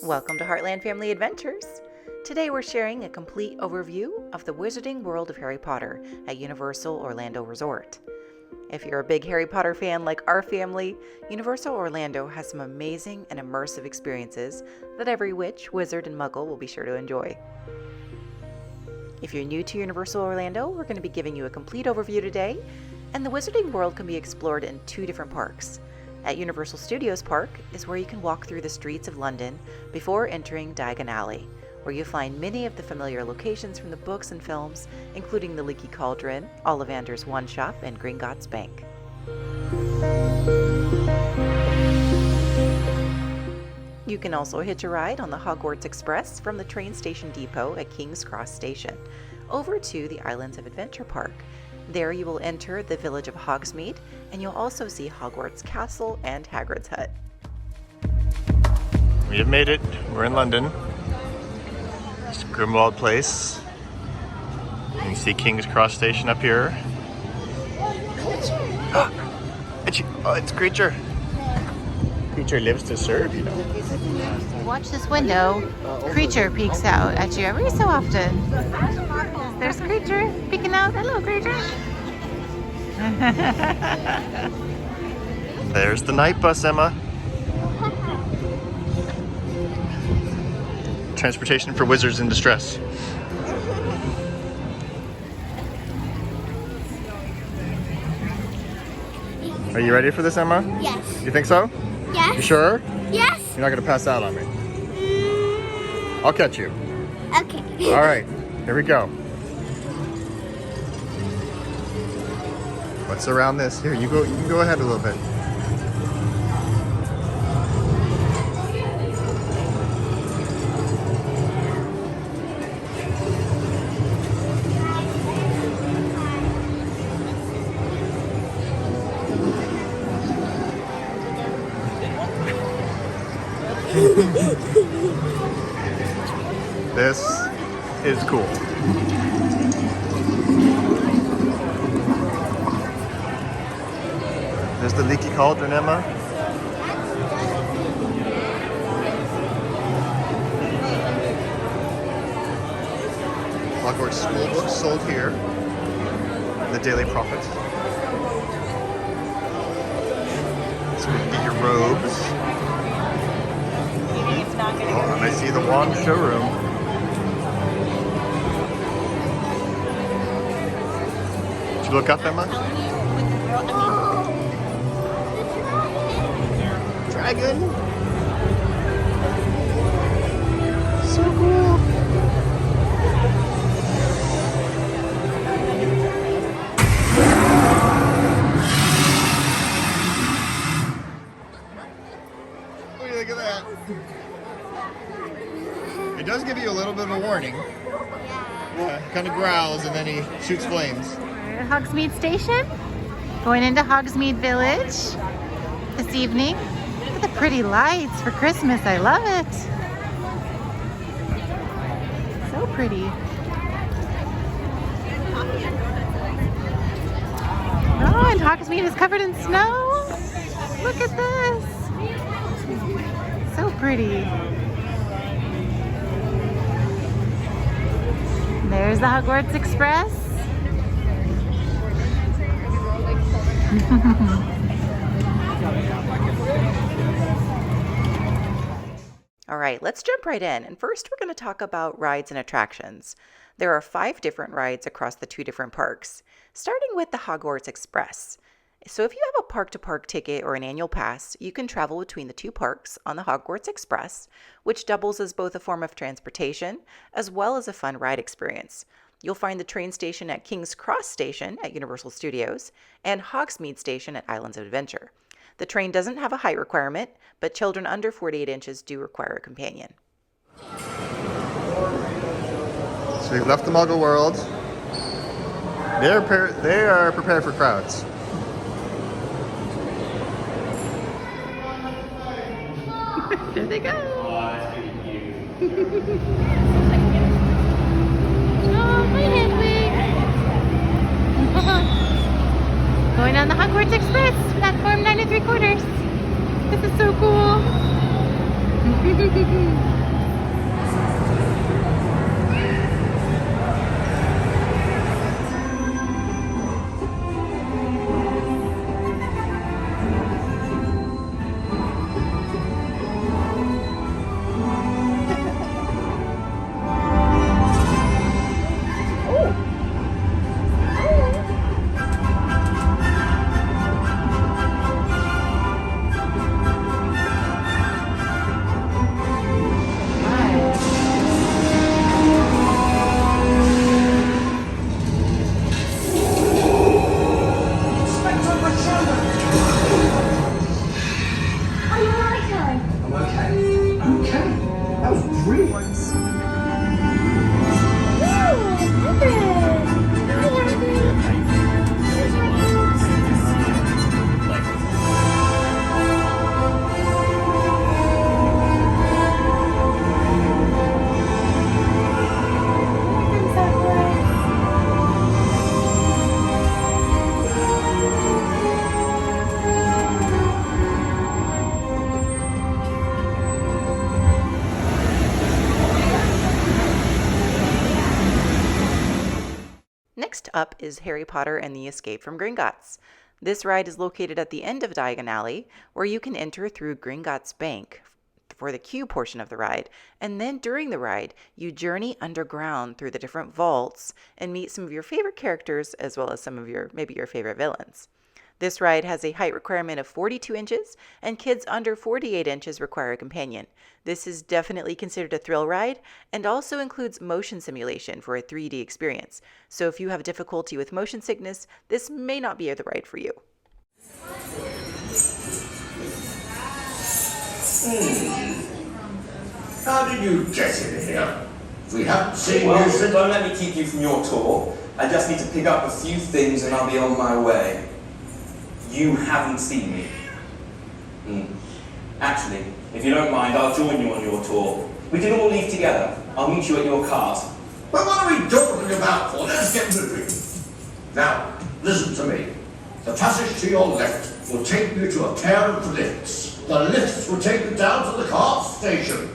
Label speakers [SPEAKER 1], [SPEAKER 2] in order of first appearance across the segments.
[SPEAKER 1] Welcome to Heartland Family Adventures. Today we're sharing a complete overview of the Wizarding World of Harry Potter at Universal Orlando Resort. If you're a big Harry Potter fan like our family, Universal Orlando has some amazing and immersive experiences that every witch, wizard, and muggle will be sure to enjoy. If you're new to Universal Orlando, we're going to be giving you a complete overview today, and the Wizarding World can be explored in two different parks. At Universal Studios Park is where you can walk through the streets of London before entering Diagon Alley, where you'll find many of the familiar locations from the books and films, including the Leaky Cauldron, Ollivander's One Shop, and Gringotts Bank. You can also hitch a ride on the Hogwarts Express from the train station depot at King's Cross Station over to the Islands of Adventure Park. There you will enter the village of Hogsmeade, and you'll also see Hogwarts Castle and Hagrid's hut.
[SPEAKER 2] We have made it. We're in London. It's Grimwald Place. And you see King's Cross Station up here. Oh, it's Creature. Creature lives to serve, you know.
[SPEAKER 3] Watch this window. Creature peeks out at you every so often. There's Creature peeking out. Hello, Creature.
[SPEAKER 2] There's the night bus, Emma. Transportation for wizards in distress. Are you ready for this, Emma?
[SPEAKER 4] Yes.
[SPEAKER 2] You think so?
[SPEAKER 4] Yes.
[SPEAKER 2] You sure?
[SPEAKER 4] Yes.
[SPEAKER 2] You're not gonna pass out on me. I'll catch you.
[SPEAKER 4] Okay.
[SPEAKER 2] All right, here we go. What's around this? Here, you can go ahead a little bit. This is cool. There's the Leaky Cauldron, Emma. Hogwarts school books sold here. The Daily Prophet. So you can get your robes. Oh, and I see the wand showroom. Did you look up, Emma? Dragon. So cool. What do you think of that? It does give you a little bit of a warning. Yeah, kind of growls and then he shoots flames.
[SPEAKER 3] We're at Hogsmeade Station. Going into Hogsmeade Village this evening. Look at the pretty lights for Christmas. I love it. So pretty. Oh, and Hogsmeade is covered in snow. Look at this. So pretty. There's the Hogwarts Express.
[SPEAKER 1] All right, let's jump right in. And first, we're going to talk about rides and attractions. There are 5 different rides across the 2 different parks, starting with the Hogwarts Express. So if you have a park-to-park ticket or an annual pass, you can travel between the 2 parks on the Hogwarts Express, which doubles as both a form of transportation as well as a fun ride experience. You'll find the train station at King's Cross Station at Universal Studios and Hogsmeade Station at Islands of Adventure. The train doesn't have a height requirement, but children under 48 inches do require a companion.
[SPEAKER 2] So we've left the Muggle world. They are prepared for crowds.
[SPEAKER 3] There they go. Oh, my Hedwig. Going on the Hogwarts Express, platform 9 3/4. This is so cool.
[SPEAKER 1] up is Harry Potter and the Escape from Gringotts. This ride is located at the end of Diagon Alley, where you can enter through Gringotts Bank for the queue portion of the ride, and then during the ride, you journey underground through the different vaults and meet some of your favorite characters as well as some of maybe your favorite villains. This ride has a height requirement of 42 inches, and kids under 48 inches require a companion. This is definitely considered a thrill ride and also includes motion simulation for a 3D experience. So if you have difficulty with motion sickness, this may not be the ride for you.
[SPEAKER 4] How did you get in here? We haven't seen
[SPEAKER 5] Well,
[SPEAKER 4] you since...
[SPEAKER 5] don't let me keep you from your tour. I just need to pick up a few things and I'll be on my way. You haven't seen me. Actually, if you don't mind, I'll join you on your tour. We can all leave together. I'll meet you at your cart.
[SPEAKER 4] Well, what are we talking about for? Let's get moving. Now, listen to me. The passage to your left will take you to a pair of lifts. The lifts will take you down to the cart station.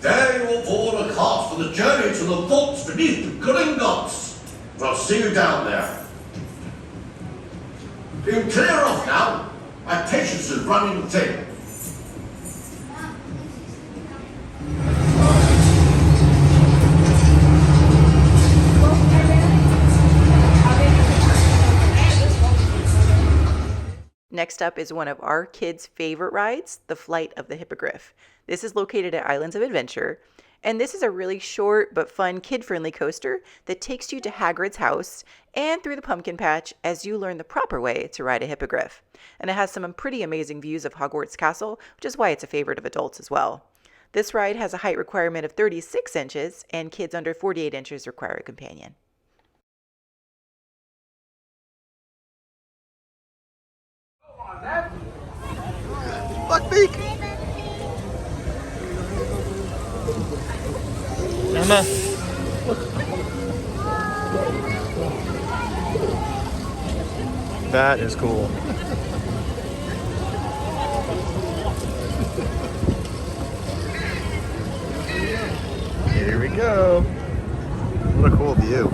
[SPEAKER 4] There you will board a cart for the journey to the vaults beneath the Gringotts. We'll see you down there. You clear off now. My patience is running thin.
[SPEAKER 1] Next up is one of our kids' favorite rides, the Flight of the Hippogriff. This is located at Islands of Adventure, and this is a really short but fun kid-friendly coaster that takes you to Hagrid's house and through the pumpkin patch as you learn the proper way to ride a hippogriff. And it has some pretty amazing views of Hogwarts Castle, which is why it's a favorite of adults as well. This ride has a height requirement of 36 inches, and kids under 48 inches require a companion.
[SPEAKER 2] Buckbeak! Emma! That is cool. Here we go. What a cool view.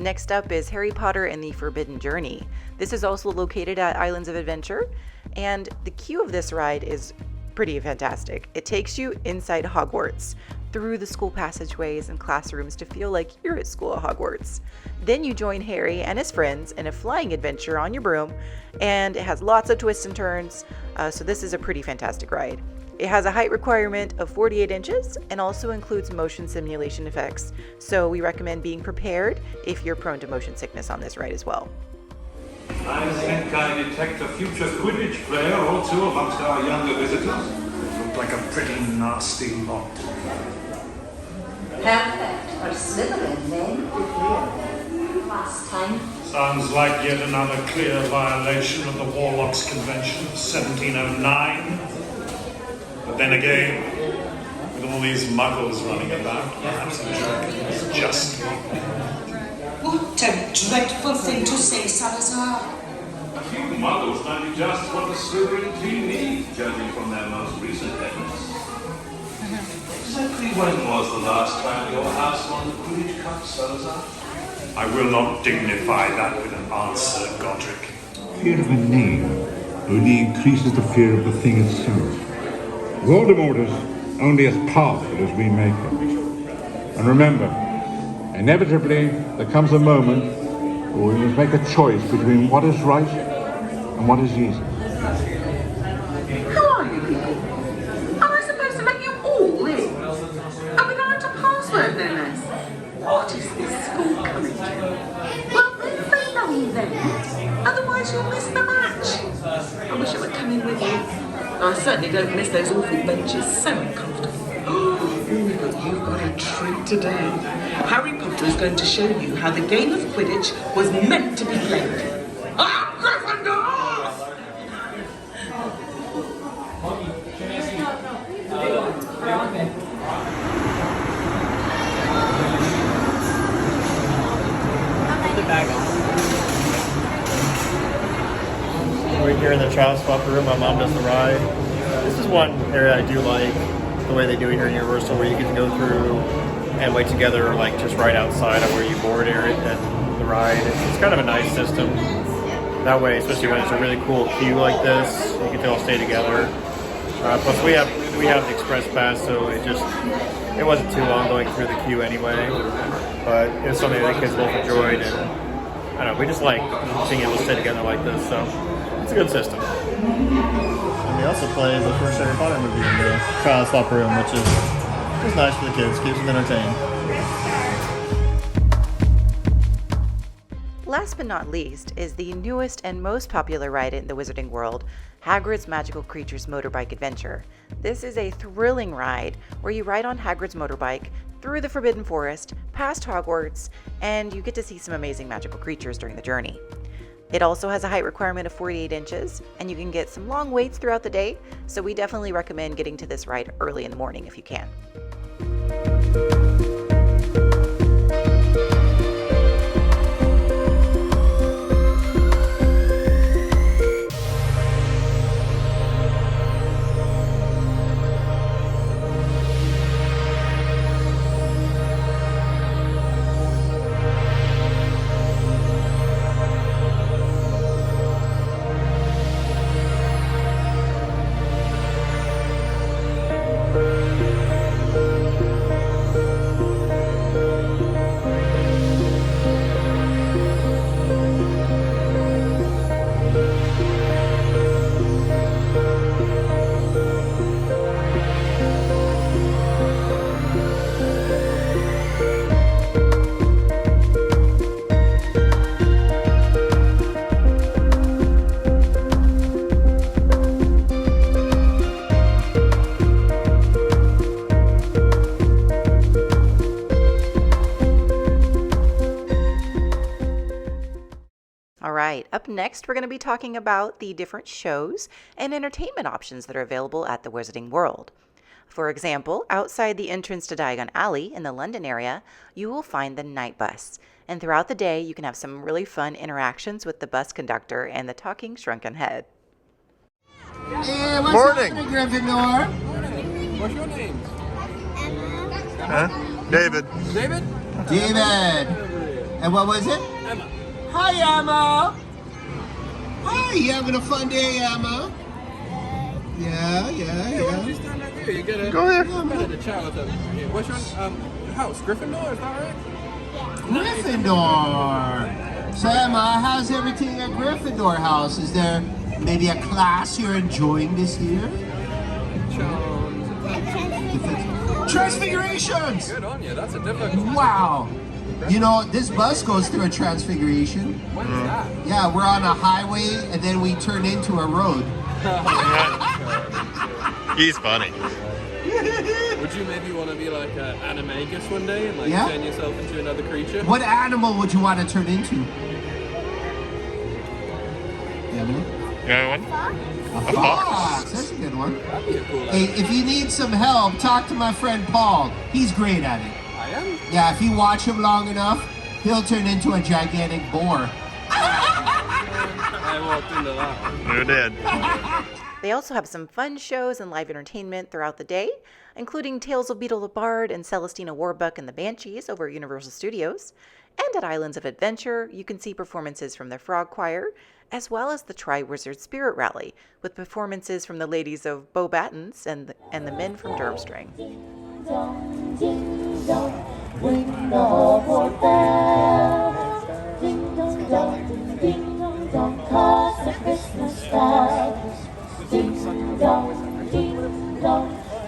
[SPEAKER 1] Next up is Harry Potter and the Forbidden Journey. This is also located at Islands of Adventure, and the queue of this ride is pretty fantastic. It takes you inside Hogwarts, through the school passageways and classrooms to feel like you're at school at Hogwarts. Then you join Harry and his friends in a flying adventure on your broom, and it has lots of twists and turns, so this is a pretty fantastic ride. It has a height requirement of 48 inches and also includes motion simulation effects, so we recommend being prepared if you're prone to motion sickness on this ride as well.
[SPEAKER 6] I think I detect a future Quidditch player or two amongst our younger visitors. They look like a pretty nasty lot.
[SPEAKER 7] Perfect for Slytherin then. Last time.
[SPEAKER 6] Sounds like yet another clear violation of the Warlocks Convention of 1709. But then again, with all these muggles running about, perhaps the joke is just
[SPEAKER 7] What a dreadful thing to say, Salazar.
[SPEAKER 6] a few muggles might be just what the Slytherin team needs, judging from their most recent efforts. Exactly when was the last time your house won the Quidditch Cup, Salazar? I will not dignify that with an answer, Godric.
[SPEAKER 8] Fear of a name only increases the fear of the thing itself. Voldemort is only as powerful as we make him. And remember, inevitably there comes a moment where we must make a choice between what is right and what is easy.
[SPEAKER 7] How are you people? Am I supposed to let you all in? And without a password, no less? What is this school coming to? Well, then free knowing then. Otherwise you'll miss the match. I wish I would come in with you. I certainly don't miss those awful benches, so uncomfortable. Oh, You've got a treat today. Harry Potter is going to show you how the game of Quidditch was meant to be played. Ah, Gryffindor!
[SPEAKER 2] We're here in the child swap room. My mom does the ride. This is one area I do like, the way they do it here in Universal, where you get to go through and wait together, or like just right outside of where you board area at the ride. It's kind of a nice system. That way, especially when it's a really cool queue like this, you get to all stay together. Plus, we have the express pass, so it wasn't too long going through the queue anyway. But it was something that the kids both enjoyed, and I don't know, we just like being able to stay together like this. So it's a good system. And we also play the first Harry Potter movie in the child swap room, which is just nice for the kids, keeps them entertained.
[SPEAKER 1] Last but not least is the newest and most popular ride in the Wizarding World, Hagrid's Magical Creatures Motorbike Adventure. This is a thrilling ride where you ride on Hagrid's motorbike through the Forbidden Forest, past Hogwarts, and you get to see some amazing magical creatures during the journey. It also has a height requirement of 48 inches, and you can get some long waits throughout the day, so we definitely recommend getting to this ride early in the morning if you can. Alright, up next we're going to be talking about the different shows and entertainment options that are available at the Wizarding World. For example, outside the entrance to Diagon Alley in the London area, you will find the night bus. And throughout the day, you can have some really fun interactions with the bus conductor and the talking shrunken head.
[SPEAKER 9] Hey, what's
[SPEAKER 2] Morning.
[SPEAKER 9] happening, Gryffindor?
[SPEAKER 10] What's your name?
[SPEAKER 2] Huh? David.
[SPEAKER 10] David?
[SPEAKER 9] David. And what was it?
[SPEAKER 10] Emma.
[SPEAKER 9] Hi, Emma. Hi, you having a fun day, Emma? Yeah.
[SPEAKER 10] Why don't you stand right there? You get a
[SPEAKER 2] Go ahead.
[SPEAKER 10] The child over here. What's your house? Gryffindor, is that right?
[SPEAKER 9] Gryffindor. So, Emma, how's everything at Gryffindor House? Is there maybe a class you're enjoying this year? Transfigurations!
[SPEAKER 10] Good on you. That's a difficult one.
[SPEAKER 9] Wow. You know, this bus goes through a transfiguration.
[SPEAKER 10] When is that?
[SPEAKER 9] Yeah, we're on a highway and then we turn into a road.
[SPEAKER 2] He's funny.
[SPEAKER 10] Would you maybe want to be like an animagus one day and like turn yourself into another creature?
[SPEAKER 9] What animal would you want to turn into? Emily?
[SPEAKER 2] Yeah, one?
[SPEAKER 9] A fox. That's a good one.
[SPEAKER 10] That'd be a cool
[SPEAKER 9] Hey, if you need some help, talk to my friend Paul. He's great at it.
[SPEAKER 10] I am?
[SPEAKER 9] Yeah, if you watch him long enough, he'll turn into a gigantic boar.
[SPEAKER 10] I walked into that.
[SPEAKER 2] You did.
[SPEAKER 1] They also have some fun shows and live entertainment throughout the day, including Tales of Beedle the Bard and Celestina Warbeck and the Banshees over at Universal Studios. And at Islands of Adventure, you can see performances from the Frog Choir, as well as the Triwizard Spirit Rally, with performances from the ladies of Beauxbatons and the men from Durmstrang.
[SPEAKER 11] Ding dong, ding dong, ring the Hogwarts bell. Ding dong dong, ding dong dong, 'cause the Christmas bell. Ding dong,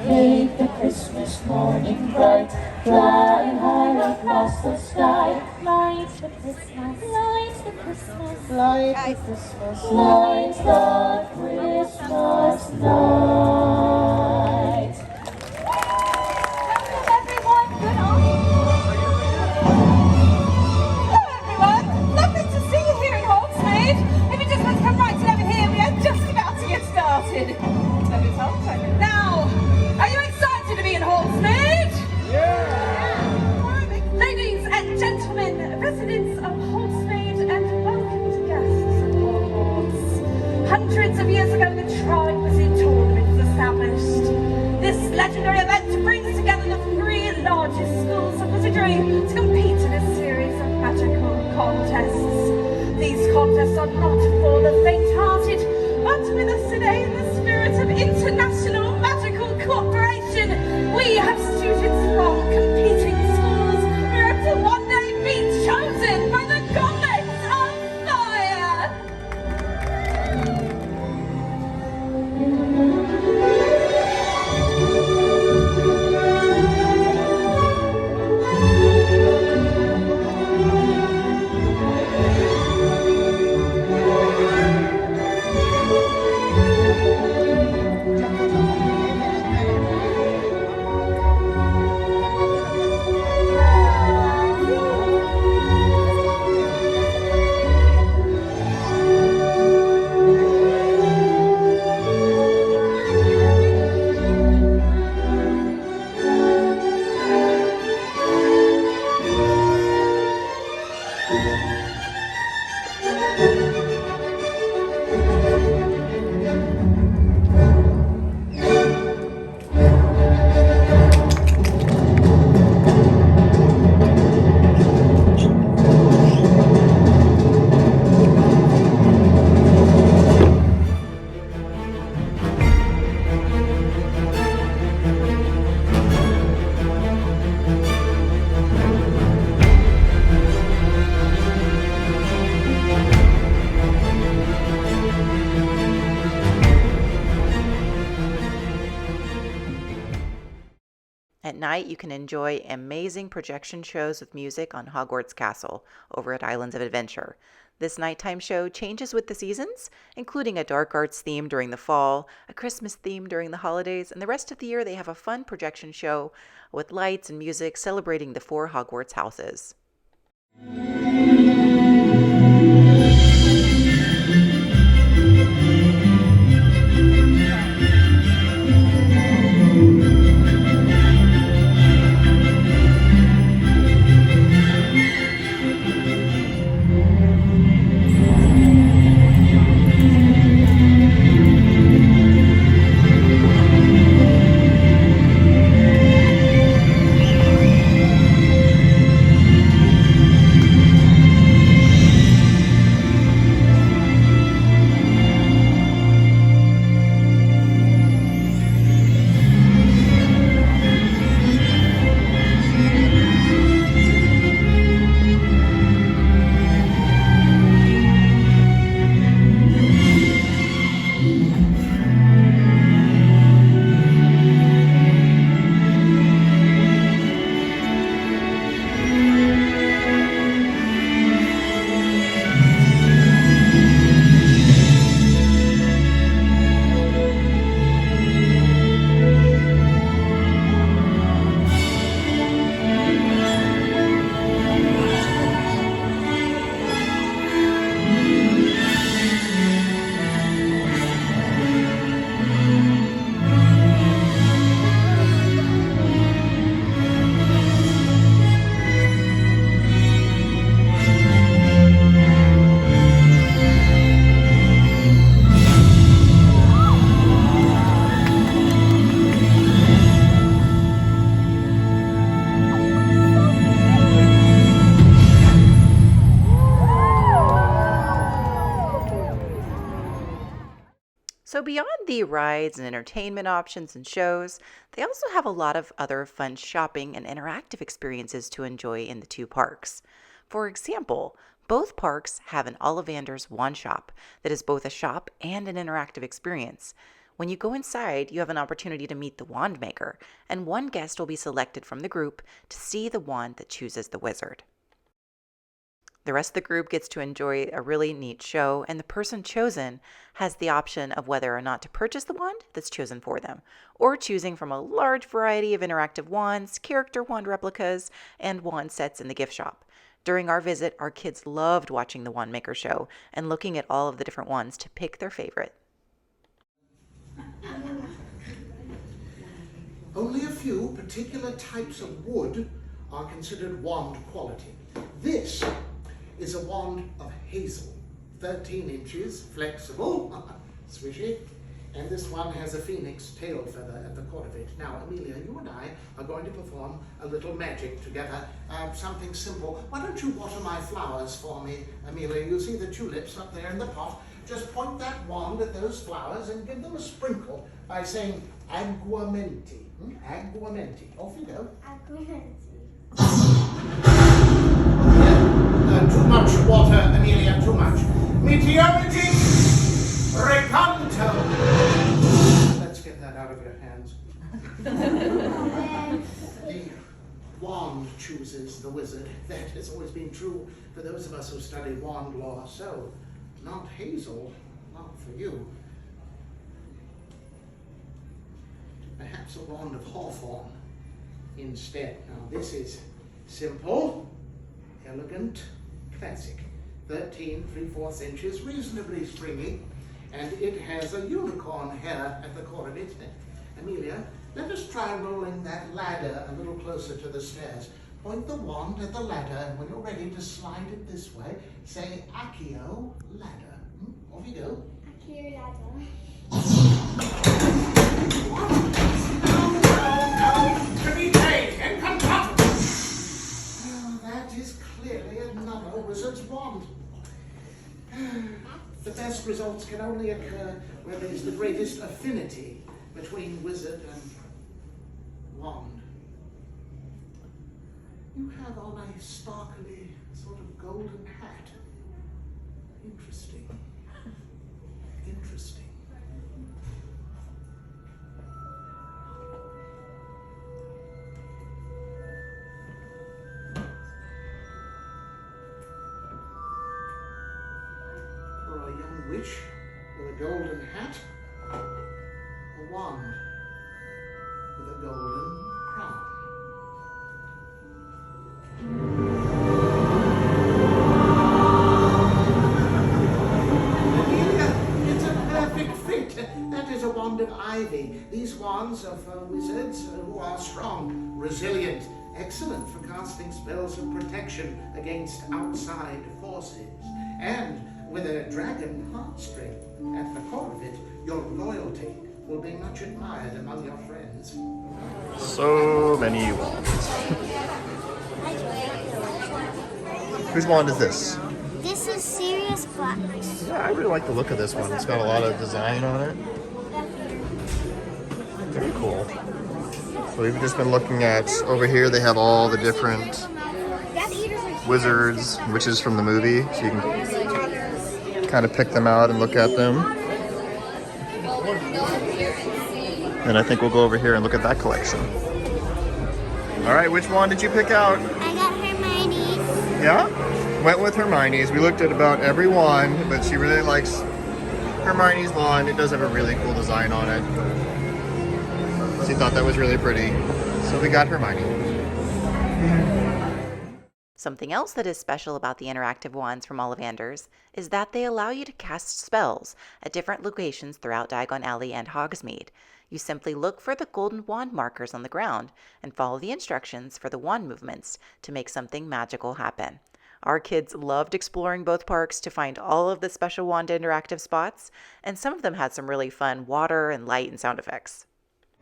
[SPEAKER 11] make the Christmas morning bright. Fly high across the sky. Lights the Christmas, lights the Christmas, lights the Christmas, lights the Christmas night. Welcome everyone.
[SPEAKER 7] legendary event brings together the three largest schools of wizardry to compete in a series of magical contests. These contests are not for the faint-hearted, but with us today in the spirit of international magical cooperation, we have students from competing schools who hope to one day be chosen by the goblins of fire.
[SPEAKER 1] At night, you can enjoy amazing projection shows with music on Hogwarts Castle over at Islands of Adventure. This nighttime show changes with the seasons, including a dark arts theme during the fall, a Christmas theme during the holidays, and the rest of the year they have a fun projection show with lights and music celebrating the 4 Hogwarts houses. So beyond the rides and entertainment options and shows, they also have a lot of other fun shopping and interactive experiences to enjoy in the 2 parks. For example, both parks have an Ollivander's wand shop that is both a shop and an interactive experience. When you go inside, you have an opportunity to meet the wand maker, and one guest will be selected from the group to see the wand that chooses the wizard. The rest of the group gets to enjoy a really neat show, and the person chosen has the option of whether or not to purchase the wand that's chosen for them, or choosing from a large variety of interactive wands, character wand replicas, and wand sets in the gift shop. During our visit, our kids loved watching the wand maker show and looking at all of the different wands to pick their favorite.
[SPEAKER 9] Only a few particular types of wood are considered wand quality. This is a wand of hazel, 13 inches, flexible, swishy, And this one has a phoenix tail feather at the core of it. Now, Amelia, you and I are going to perform a little magic together. Something simple. Why don't you water my flowers for me, Amelia? You see the tulips up there in the pot. Just point that wand at those flowers and give them a sprinkle by saying aguamenti. Aguamenti. Off you go. Too much water, Amelia, too much. Meteorology, recanto. Let's get that out of your hands. The wand chooses the wizard. That has always been true for those of us who study wand law. So, not Hazel, not for you. Perhaps a wand of hawthorn instead. Now, this is simple, elegant, classic. 13 3/4 inches, reasonably springy, and it has a unicorn hair at the core of it. Amelia, let us try rolling that ladder a little closer to the stairs. Point the wand at the ladder, and when you're ready to slide it this way, say Accio ladder. Off you go.
[SPEAKER 11] Accio ladder.
[SPEAKER 9] That is clearly another wizard's wand. The best results can only occur where there is the greatest affinity between wizard and wand. You have on a sparkly sort of golden hat. Interesting. Interesting. For a young witch with a golden hat, a wand with a golden crown. It's a perfect fit. That is a wand of ivy. These wands are for wizards who are strong, resilient, excellent for casting spells of protection against outside forces. And with a dragon heartstring at the core of it, your loyalty will be much admired among your friends.
[SPEAKER 2] So many wands. Whose wand is this?
[SPEAKER 11] This is Sirius Black.
[SPEAKER 2] Yeah, I really like the look of this one. It's got a lot of design on it. Very cool. So we've just been looking at, over here they have all the different wizards, witches from the movie. So you can kind of pick them out and look at them. And I think we'll go over here and look at that collection. All right, which wand did you pick out?
[SPEAKER 11] I got Hermione's.
[SPEAKER 2] Yeah? Went with Hermione's. We looked at about every wand, but she really likes Hermione's wand. It does have a really cool design on it. She thought that was really pretty. So we got Hermione.
[SPEAKER 1] Something else that is special about the interactive wands from Ollivanders is that they allow you to cast spells at different locations throughout Diagon Alley and Hogsmeade. You simply look for the golden wand markers on the ground and follow the instructions for the wand movements to make something magical happen. Our kids loved exploring both parks to find all of the special wand interactive spots, and some of them had some really fun water and light and sound effects.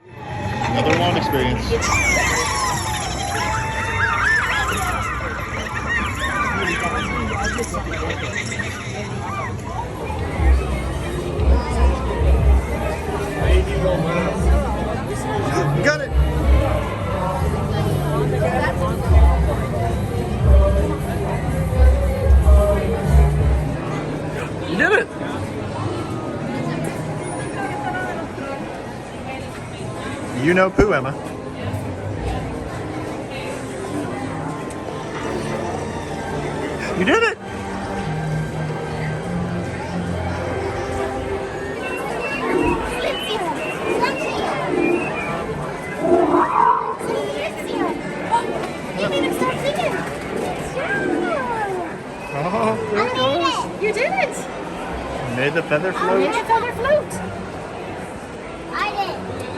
[SPEAKER 2] Another wand experience. Got it. You did it. You know poo, Emma. You did it. Oh, there it goes.
[SPEAKER 3] You did it!
[SPEAKER 2] Made the feather
[SPEAKER 3] I
[SPEAKER 2] float.
[SPEAKER 3] made a feather float.
[SPEAKER 11] I did.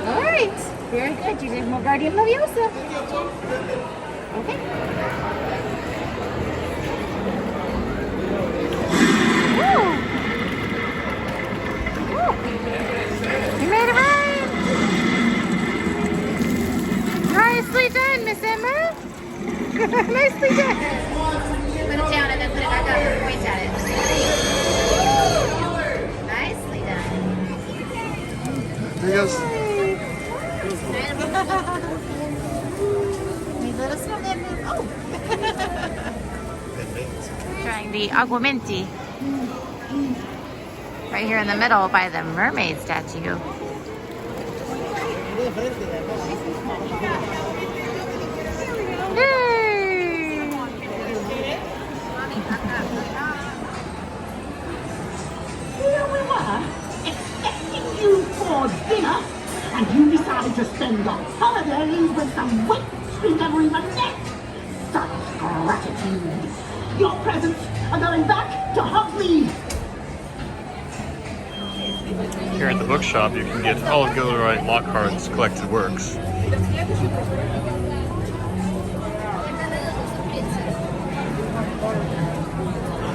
[SPEAKER 3] All right. Very good. You did more Guardian Leviosa. Okay. Oh. Oh. Miss Emma. Nicely done. Put it down and then put it back up and point at it. Nicely done.
[SPEAKER 2] There he goes.
[SPEAKER 3] These little snowman. Oh. Trying the aguamenti. Right here in the middle by the mermaid statue. Yay!
[SPEAKER 7] Here we were, expecting you for dinner, and you decided to spend your holidays with some wits we never even met. Such gratitude. Your presents are going back to Hogsmeade.
[SPEAKER 2] Here at the bookshop, you can get all of Gilderoy Lockhart's collected works.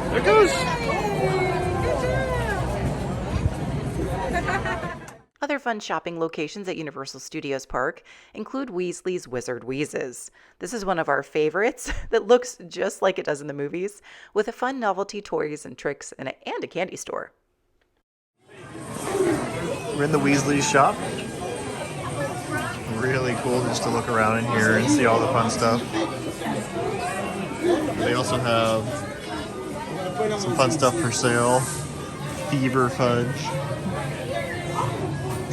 [SPEAKER 2] There it goes!
[SPEAKER 1] Other fun shopping locations at Universal Studios Park include Weasley's Wizard Wheezes. This is one of our favorites that looks just like it does in the movies, with a fun novelty toys and tricks and a candy store.
[SPEAKER 2] We're in the Weasley shop. Really cool just to look around in here and see all the fun stuff. They also have some fun stuff for sale. Fever fudge.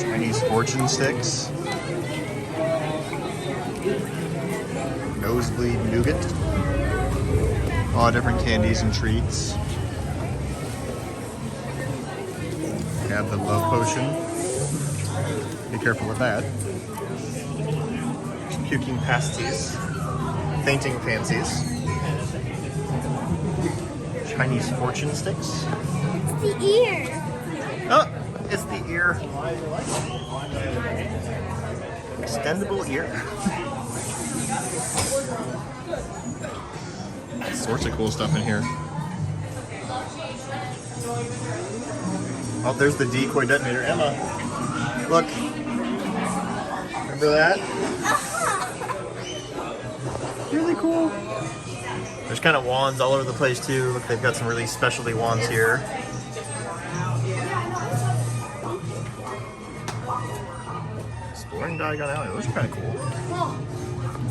[SPEAKER 2] Chinese fortune sticks. Nosebleed nougat. All different candies and treats. We have the love potion. Be careful with that. Puking pasties. Fainting fancies. Chinese fortune sticks.
[SPEAKER 11] It's the ear.
[SPEAKER 2] Oh, it's the ear. Extendable ear. All sorts of cool stuff in here. Oh, there's the decoy detonator. Emma, look. Remember that? Really cool. There's kind of wands all over the place too. Look, they've got some really specialty wands here. Exploring Diagon Alley. Those are kind of cool.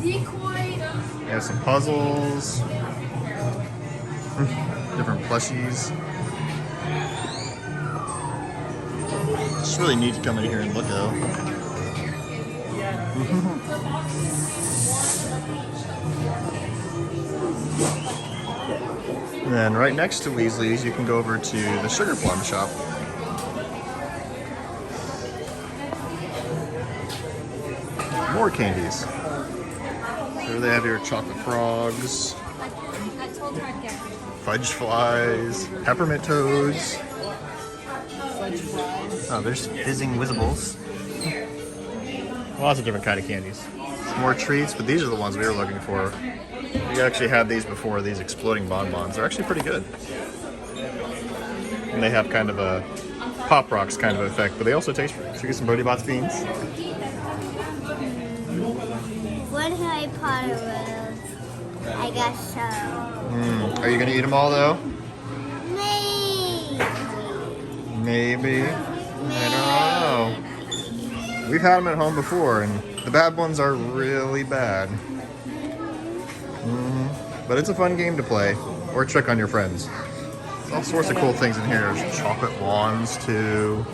[SPEAKER 11] Decoy.
[SPEAKER 2] They have some puzzles. Different plushies. It's really neat to come in here and look though. And then right next to Weasley's, you can go over to the Sugar Plum shop. More candies. Here they have your chocolate frogs, fudge flies, peppermint toads. Oh, there's fizzing whizzables. Lots of different kind of candies. Some more treats, but these are the ones we were looking for. We actually had these before, these exploding bonbons. They're actually pretty good. And they have kind of a Pop Rocks kind of effect, but they also taste great. So you get some Bodie Bots beans.
[SPEAKER 11] One Harry Potter world. I guess so.
[SPEAKER 2] Are you going to eat them all though?
[SPEAKER 11] Maybe.
[SPEAKER 2] Maybe. I don't know. We've had them at home before, and the bad ones are really bad. But it's a fun game to play, or trick on your friends. There's all sorts of cool things in here. There's chocolate wands too.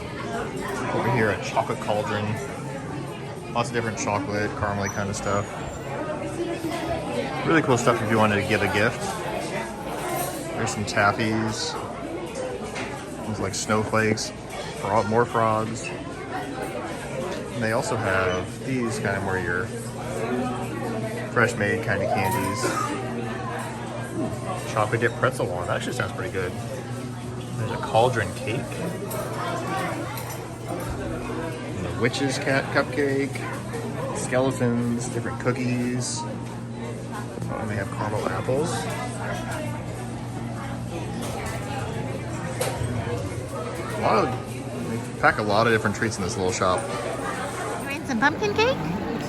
[SPEAKER 2] Over here at Chocolate Cauldron. Lots of different chocolate, caramely kind of stuff. Really cool stuff if you wanted to give a gift. There's some taffies. Things like snowflakes, more frogs. And they also have these kind of more your fresh made kind of candies. Chocolate dip pretzel one. That actually sounds pretty good. There's a cauldron cake. And a witch's cat cupcake. Skeletons, different cookies. Oh, and they have caramel apples. They pack a lot of different treats in this little shop.
[SPEAKER 3] You want some pumpkin cake?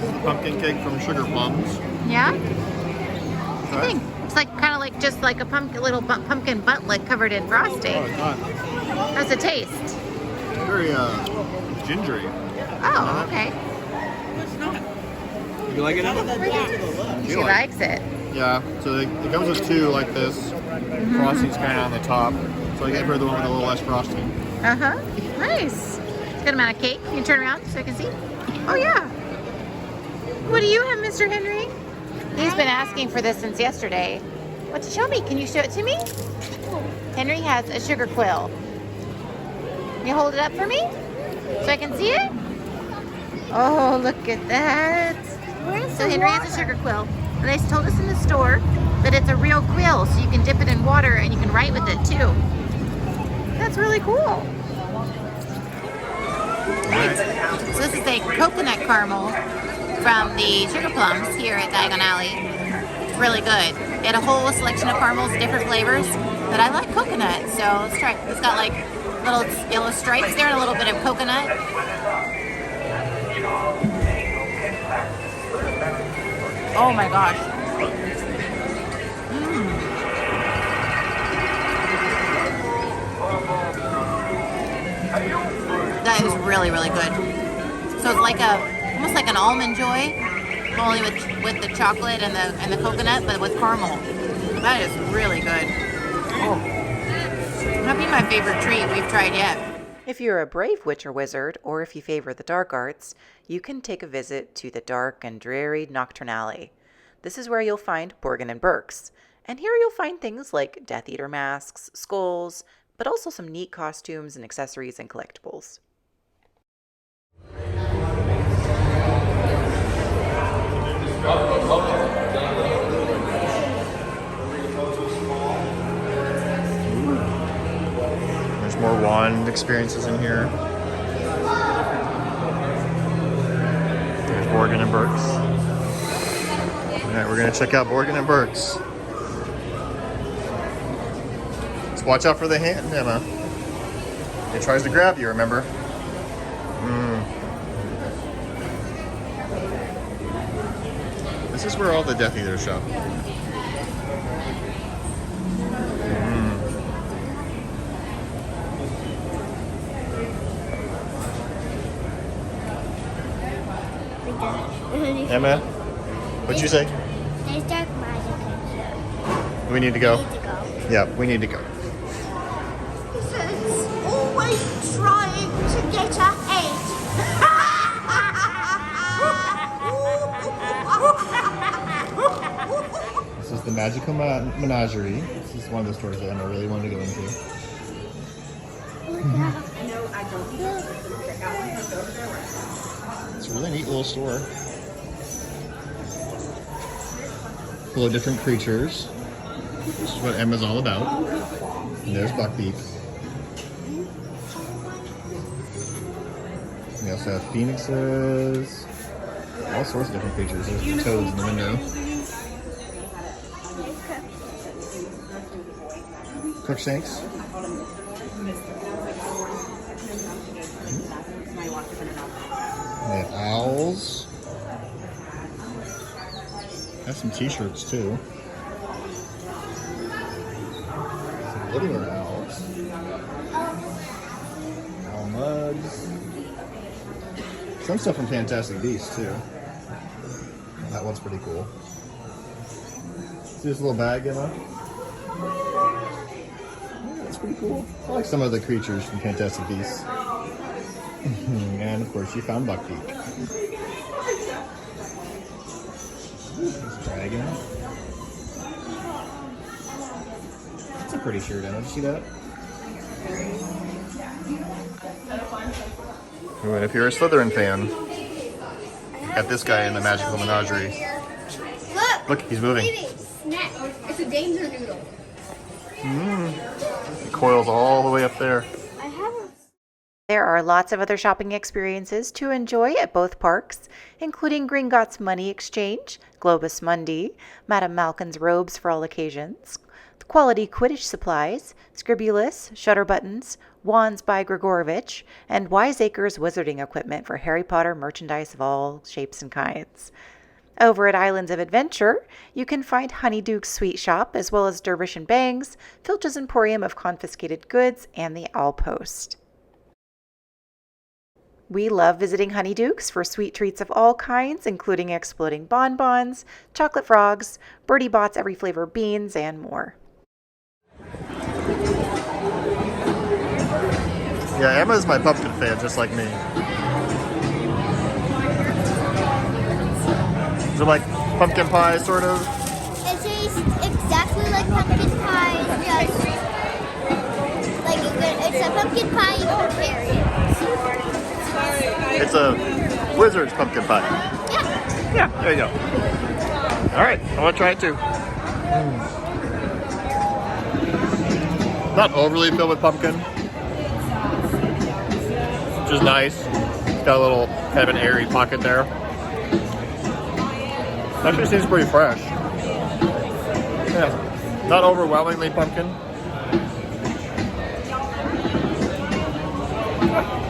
[SPEAKER 2] is the pumpkin cake from Sugar Plums.
[SPEAKER 3] Yeah?
[SPEAKER 2] Okay.
[SPEAKER 3] I think it's like kind of like just like a little pumpkin buttlet covered in frosting.
[SPEAKER 2] Oh, it's not.
[SPEAKER 3] How's it taste?
[SPEAKER 2] Very gingery.
[SPEAKER 3] Oh, okay.
[SPEAKER 2] You like it, Emma?
[SPEAKER 3] She likes it.
[SPEAKER 2] Yeah, so it comes with two like this. Frosting's kind of on the top. So I gave her the one with a little less frosting.
[SPEAKER 3] Uh-huh. Nice. Good amount of cake. Can you turn around so I can see? Oh, yeah. What do you have, Mr. Henry? He's been asking for this since yesterday. Show me. Can you show it to me? Henry has a sugar quill. Can you hold it up for me so I can see it? Oh, look at that. So Henry has a sugar quill. And they told us in the store that it's a real quill, so you can dip it in water and you can write with it too. That's really cool. So this is a coconut caramel from the Sugar Plums here at Diagon Alley. It's really good. They had a whole selection of caramels, different flavors, but I like coconut, so let's try. It's got like little yellow stripes there and a little bit of coconut. Oh my gosh. That is really, really good. So it's like almost like an almond joy, only with the chocolate and the coconut, but with caramel. That is really good. Oh, that'd be my favorite treat we've tried yet.
[SPEAKER 1] If you're a brave witch or wizard, or if you favor the dark arts, you can take a visit to the dark and dreary Nocturnale. This is where you'll find Borgin and Burkes, and here you'll find things like Death Eater masks, skulls, but also some neat costumes and accessories and collectibles.
[SPEAKER 2] There's more wand experiences in here. There's Borgin and Burkes. Alright, we're gonna check out Borgin and Burkes. Let's watch out for the hand, Emma. It tries to grab you, remember? This is where all the Death Eaters shop. Emma, what'd you say?
[SPEAKER 11] There's dark magic in here.
[SPEAKER 2] We need to go.
[SPEAKER 11] We need to go.
[SPEAKER 2] Yeah, we need to go.
[SPEAKER 11] It's always trying to get ahead.
[SPEAKER 2] This is the Magical Menagerie. This is one of the stores that Emma really wanted to go into. It's a really neat little store. Full of different creatures. This is what Emma's all about. And there's Buckbeak. We also have phoenixes. All sorts of different creatures. There's the toads in the window. Crookshanks. They have owls. Have some t-shirts too. Some living room owls. Owl mugs. Some stuff from Fantastic Beasts too. That one's pretty cool. See this little bag, Emma? Yeah, that's pretty cool. I like some of the creatures from Fantastic Beasts. And of course you found Buckbeak. There's a dragon. That's a pretty shirt, Emma. Did you see that? Ooh, and if you're a Slytherin fan, got this guy in the Magical Menagerie. Look, he's moving.
[SPEAKER 11] It's a danger noodle.
[SPEAKER 2] It coils all the way up there.
[SPEAKER 1] There are lots of other shopping experiences to enjoy at both parks, including Gringotts Money Exchange, Globus Mundi, Madame Malkin's robes for all occasions, quality Quidditch supplies, Scribulus, shutter buttons, wands by Grigorovich, and Wiseacre's wizarding equipment for Harry Potter merchandise of all shapes and kinds. Over at Islands of Adventure, you can find Honeyduke's Sweet Shop, as well as Dervish and Bangs, Filch's Emporium of Confiscated Goods, and the Owl Post. We love visiting Honeyduke's for sweet treats of all kinds, including exploding bonbons, chocolate frogs, Birdie Bot's every flavor beans, and more.
[SPEAKER 2] Yeah, Emma's my pumpkin fan, just like me. Is it like pumpkin pie, sort of?
[SPEAKER 11] It tastes exactly like pumpkin pie, just like it's a pumpkin pie you prepare it.
[SPEAKER 2] It's a Wizard's pumpkin pie.
[SPEAKER 11] Yeah.
[SPEAKER 2] Yeah, there you go. All right, I want to try it too. Not overly filled with pumpkin, which is nice. It's got a little kind of an airy pocket there. Actually seems pretty fresh. Yeah, not overwhelmingly pumpkin.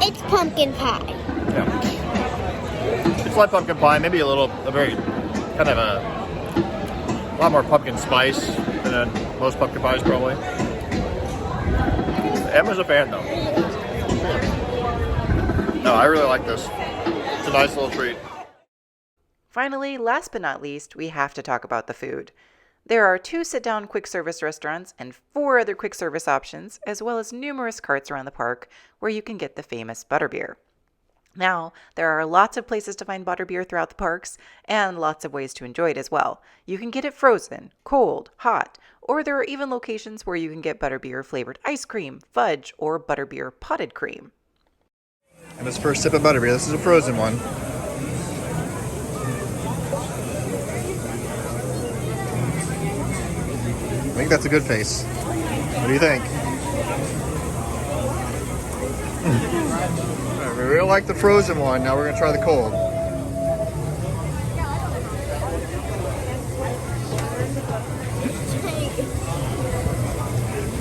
[SPEAKER 11] It's pumpkin pie.
[SPEAKER 2] Yeah. It's like pumpkin pie, maybe a very, kind of a lot more pumpkin spice than most pumpkin pies probably. Emma's a fan though. No, I really like this. It's a nice little treat.
[SPEAKER 1] Finally, last but not least, we have to talk about the food. There are 2 sit-down quick service restaurants and 4 other quick service options, as well as numerous carts around the park where you can get the famous butterbeer. Now, there are lots of places to find butterbeer throughout the parks and lots of ways to enjoy it as well. You can get it frozen, cold, hot, or there are even locations where you can get butterbeer flavored ice cream, fudge, or butterbeer potted cream.
[SPEAKER 2] And this first sip of butterbeer, this is a frozen one. I think that's a good face. What do you think? We really like the frozen one. Now we're going to try the cold.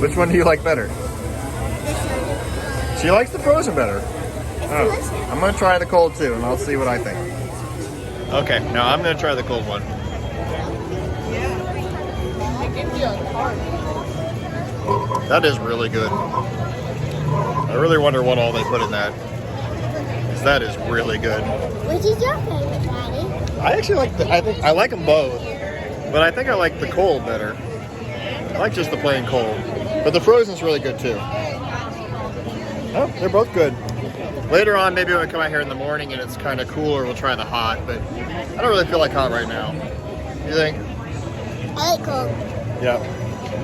[SPEAKER 2] Which one do you like better? She likes the frozen better. Oh, I'm going to try the cold too, and I'll see what I think. Okay, now I'm going to try the cold one. That is really good. I really wonder what all they put in that. 'Cause that is really good.
[SPEAKER 11] Which is your favorite, Daddy?
[SPEAKER 2] I actually like I like them both, but I think I like the cold better. I like just the plain cold, but the frozen's really good too. Oh, they're both good. Later on, maybe when we come out here in the morning and it's kind of cooler, we'll try the hot, but I don't really feel like hot right now. You think?
[SPEAKER 11] I like cold.
[SPEAKER 2] Yeah.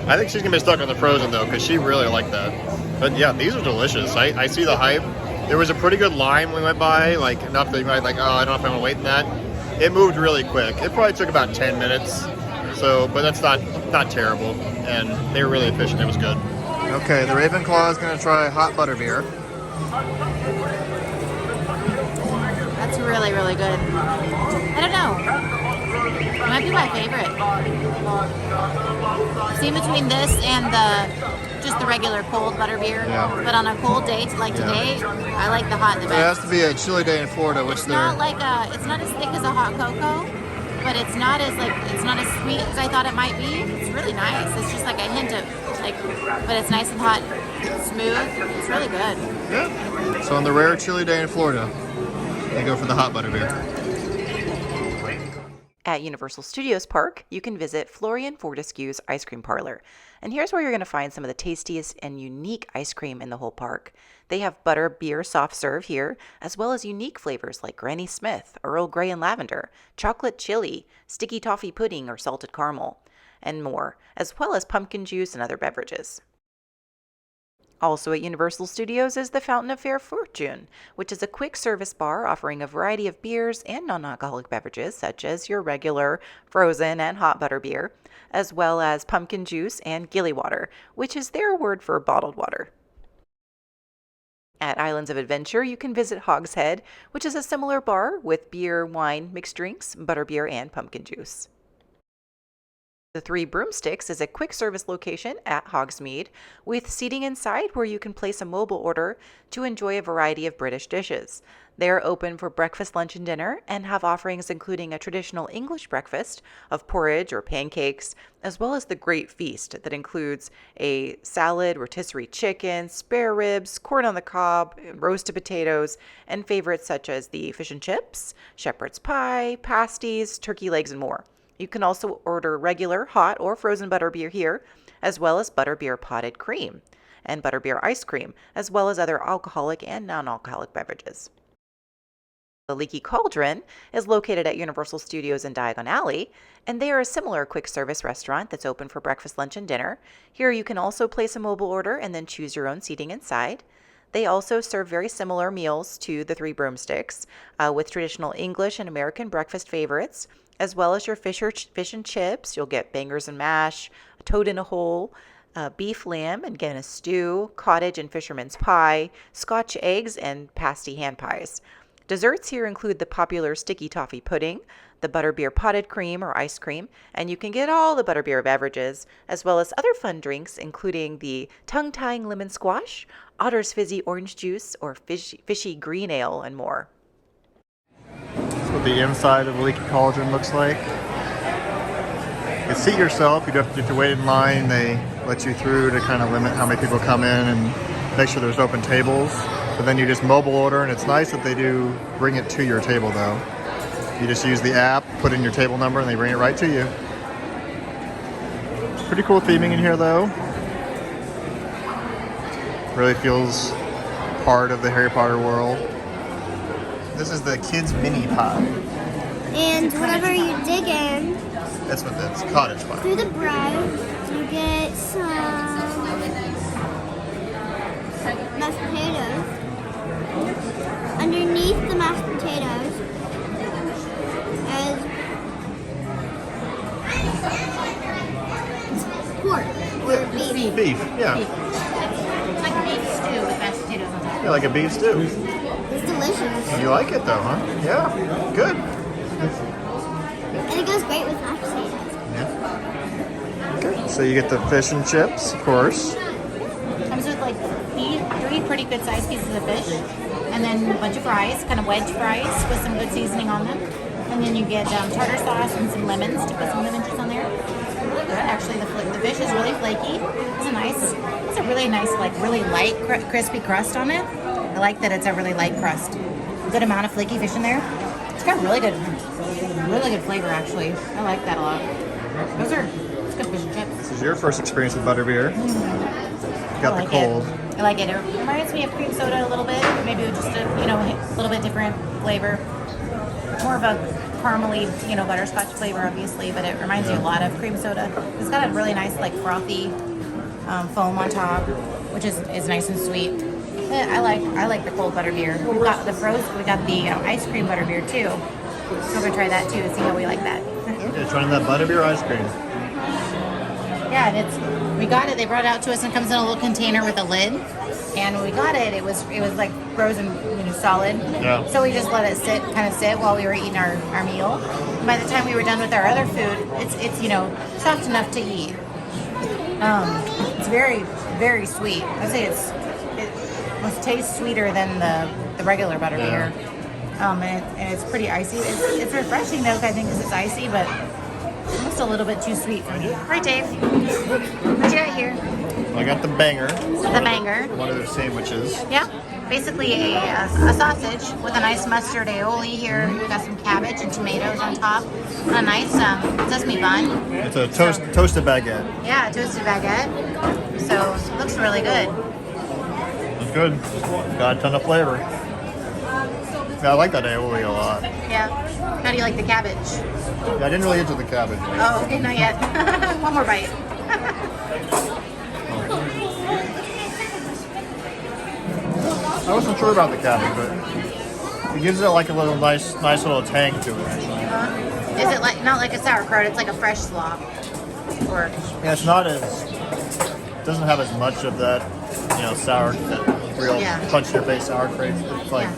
[SPEAKER 2] I think she's going to be stuck on the frozen, though, because she really liked that. But, yeah, these are delicious. I see the hype. There was a pretty good line when we went by, like, enough that you might like, oh, I don't know if I'm going to wait in that. It moved really quick. It probably took about 10 minutes. So, but that's not terrible. And they were really efficient. It was good. Okay, the Ravenclaw is going to try hot butterbeer.
[SPEAKER 3] That's really, really good. I don't know. It might be my favorite. See, between this and just the regular cold butterbeer, but on a cold day like today, I like the hot the best.
[SPEAKER 2] It has to be a chilly day in Florida, which
[SPEAKER 3] it's not as thick as a hot cocoa, but it's not as sweet as I thought it might be. It's really nice. It's just like a hint of but it's nice and hot, smooth. It's really good.
[SPEAKER 2] Yeah. So on the rare chilly day in Florida, they go for the hot butterbeer.
[SPEAKER 1] At Universal Studios Park, you can visit Florian Fortescue's Ice Cream Parlor. And here's where you're going to find some of the tastiest and unique ice cream in the whole park. They have butterbeer soft serve here, as well as unique flavors like Granny Smith, Earl Grey and Lavender, chocolate chili, sticky toffee pudding or salted caramel, and more, as well as pumpkin juice and other beverages. Also at Universal Studios is the Fountain of Fair Fortune, which is a quick service bar offering a variety of beers and non-alcoholic beverages such as your regular frozen and hot butterbeer, as well as pumpkin juice and gilly water, which is their word for bottled water. At Islands of Adventure, you can visit Hog's Head, which is a similar bar with beer, wine, mixed drinks, butterbeer, and pumpkin juice. The Three Broomsticks is a quick service location at Hogsmeade with seating inside where you can place a mobile order to enjoy a variety of British dishes. They are open for breakfast, lunch, and dinner and have offerings including a traditional English breakfast of porridge or pancakes, as well as the Great Feast that includes a salad, rotisserie chicken, spare ribs, corn on the cob, roasted potatoes, and favorites such as the fish and chips, shepherd's pie, pasties, turkey legs, and more. You can also order regular, hot, or frozen butterbeer here, as well as butterbeer potted cream and butterbeer ice cream, as well as other alcoholic and non-alcoholic beverages. The Leaky Cauldron is located at Universal Studios in Diagon Alley, and they are a similar quick service restaurant that's open for breakfast, lunch, and dinner. Here you can also place a mobile order and then choose your own seating inside. They also serve very similar meals to the Three Broomsticks, with traditional English and American breakfast favorites, as well as your fish and chips. You'll get bangers and mash, a toad in a hole, beef lamb, and again a stew, cottage and fisherman's pie, Scotch eggs, and pasty hand pies. Desserts here include the popular sticky toffee pudding, the butterbeer potted cream or ice cream, and you can get all the butterbeer beverages, as well as other fun drinks including the tongue-tying lemon squash, Otter's fizzy orange juice, or fishy green ale, and more.
[SPEAKER 2] That's what the inside of the Leaky Cauldron looks like. You can seat yourself, you don't have to wait in line. They let you through to kind of limit how many people come in and make sure there's open tables. But then you just mobile order, and it's nice that they do bring it to your table though. You just use the app, put in your table number, and they bring it right to you. Pretty cool theming in here though. Really feels part of the Harry Potter world. This is the kids' mini pie.
[SPEAKER 11] And whenever you dig in,
[SPEAKER 2] That's what that's cottage pie.
[SPEAKER 11] through the bread, you get some mashed potatoes. Underneath the mashed potatoes is pork or beef.
[SPEAKER 2] Beef, yeah.
[SPEAKER 3] It's like beef stew with mashed potatoes on top.
[SPEAKER 2] Yeah, like a beef stew.
[SPEAKER 11] It's delicious.
[SPEAKER 2] You like it though, huh? Yeah, good.
[SPEAKER 11] And it goes great with mashed potatoes.
[SPEAKER 2] Yeah. Okay, so you get the fish and chips, of course.
[SPEAKER 3] Comes with like three pretty good sized pieces of fish, and then a bunch of fries, kind of wedge fries with some good seasoning on them. And then you get tartar sauce and some lemons to put some lemon juice on there. Good. Actually, the fish is really flaky. It's a really nice, like really light, crispy crust on it. I like that it's a really light crust. Good amount of flaky fish in there. It's got really good flavor actually. I like that a lot. It's good fish and chips.
[SPEAKER 2] This is your first experience with butterbeer. You got the cold.
[SPEAKER 3] I like it. It reminds me of cream soda a little bit. Maybe with just a little bit different flavor. More of a caramely, butterscotch flavor, obviously, but it reminds you a lot of cream soda. It's got a really nice, like frothy foam on top, which is nice and sweet. I like the cold butterbeer. We got the ice cream butterbeer too. So we're gonna try that too and see how we like that.
[SPEAKER 2] Okay, trying that butterbeer ice cream.
[SPEAKER 3] Yeah, and we got it. They brought it out to us, and it comes in a little container with a lid. And when we got it, it was like frozen, solid. Yeah. So we just let it sit while we were eating our meal. And by the time we were done with our other food, it's soft enough to eat. It's very, very sweet. I'd say it must taste sweeter than the regular butterbeer. And it's pretty icy. It's refreshing though, I think, because it's icy, but almost a little bit too sweet for me. Right, Dave? What you got here?
[SPEAKER 2] I got the banger.
[SPEAKER 3] The banger.
[SPEAKER 2] One of their sandwiches.
[SPEAKER 3] Yeah. Basically a sausage with a nice mustard aioli here. We've got some cabbage and tomatoes on top. And a nice sesame bun.
[SPEAKER 2] It's a toasted baguette.
[SPEAKER 3] Yeah, a toasted baguette. So it looks really good.
[SPEAKER 2] It's good. Got a ton of flavor. Yeah, I like that aioli a lot.
[SPEAKER 3] Yeah. How do you like the cabbage?
[SPEAKER 2] Yeah, I didn't really into the cabbage.
[SPEAKER 3] Oh, okay, not yet. One more bite.
[SPEAKER 2] I wasn't sure about the cabbage, but it gives it like a little nice little tang to it. Actually.
[SPEAKER 3] Is it not like a sauerkraut? It's like a fresh slop. Or
[SPEAKER 2] yeah, it's not as doesn't have as much of that sour that real punch in your face sauerkraut. It's like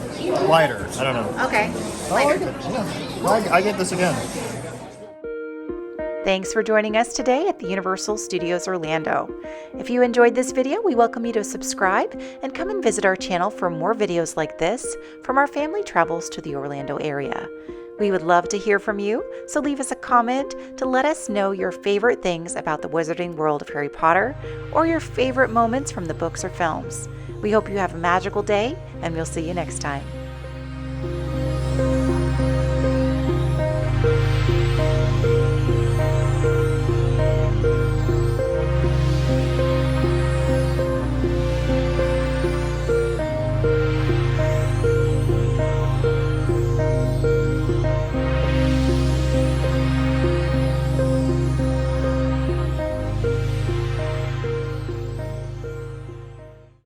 [SPEAKER 2] lighter. I don't know.
[SPEAKER 3] Okay.
[SPEAKER 2] I like it. Yeah. I get this again.
[SPEAKER 1] Thanks for joining us today at the Universal Studios Orlando. If you enjoyed this video, we welcome you to subscribe and come and visit our channel for more videos like this from our family travels to the Orlando area. We would love to hear from you, so leave us a comment to let us know your favorite things about the Wizarding World of Harry Potter or your favorite moments from the books or films. We hope you have a magical day, and we'll see you next time.